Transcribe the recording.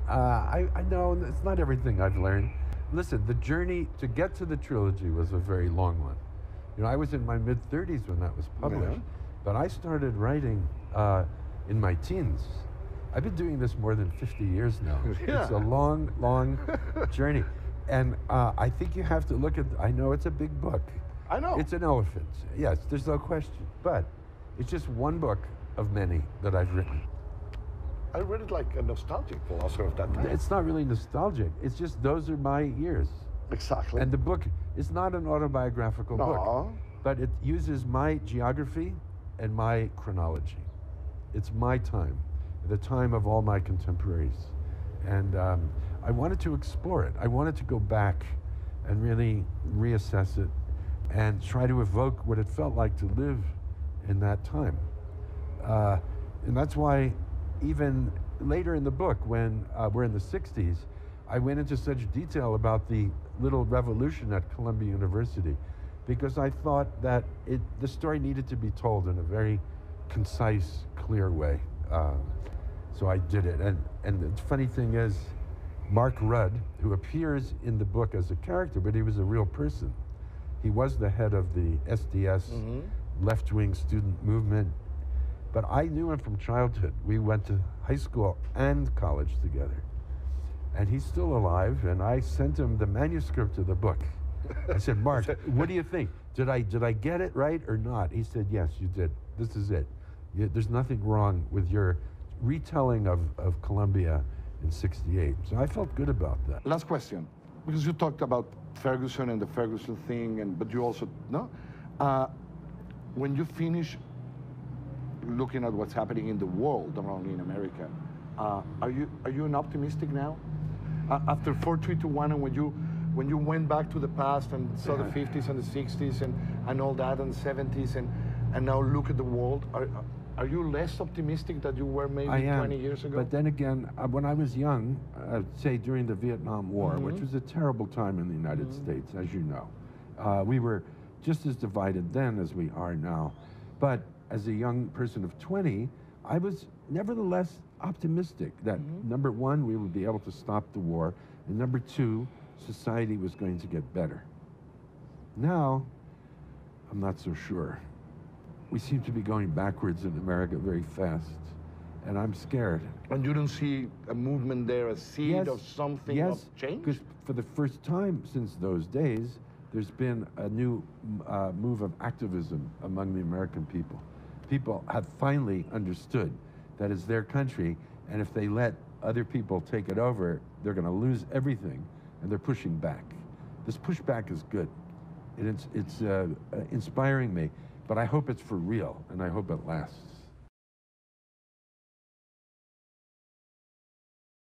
I know it's not everything I've learned. Listen, the journey to get to the trilogy was a very long one. You know, I was in my mid-30s when that was published, but I started writing in my teens. I've been doing this more than 50 years now. It's a long, long journey. And I think you have to look at, I know it's a big book. I know. It's an elephant. Yes, there's no question. But it's just one book of many that I've written. I read it like a nostalgic Paul Auster of that time. It's not really nostalgic. It's just those are my years. Exactly. And the book is not an autobiographical book, but it uses my geography and my chronology. It's my time, the time of all my contemporaries. And I wanted to explore it. I wanted to go back and really reassess it and try to evoke what it felt like to live in that time. And that's why even later in the book, when we're in the 60s, I went into such detail about the little revolution at Columbia University, because I thought that the story needed to be told in a very concise, clear way. So I did it. And the funny thing is, Mark Rudd, who appears in the book as a character, but he was a real person. He was the head of the SDS, left-wing student movement. But I knew him from childhood. We went to high school and college together. And he's still alive, and I sent him the manuscript of the book. I said, Mark, what do you think? Did I get it right or not? He said, yes, you did. This is it. There's nothing wrong with your retelling of Columbia in '68. So I felt good about that. Last question, because you talked about Ferguson and the Ferguson thing, but you also, when you finish looking at what's happening in the world, not only in America, are you an optimistic now? After 4-3-2-1, and when you went back to the past and saw the 50s and the 60s and all that, and the 70s, and now look at the world, are you less optimistic than you were maybe 20 years ago? But then again, when I was young, say during the Vietnam War, which was a terrible time in the United States, as you know, we were just as divided then as we are now. But as a young person of 20, I was nevertheless optimistic that, number one, we would be able to stop the war, and number two, society was going to get better. Now, I'm not so sure. We seem to be going backwards in America very fast, and I'm scared. And you don't see a movement there, a seed of something of change? Because for the first time since those days, there's been a new move of activism among the American people. People have finally understood that it's their country, and if they let other people take it over, they're going to lose everything, and they're pushing back. This pushback is good, and it's inspiring me, but I hope it's for real, and I hope it lasts.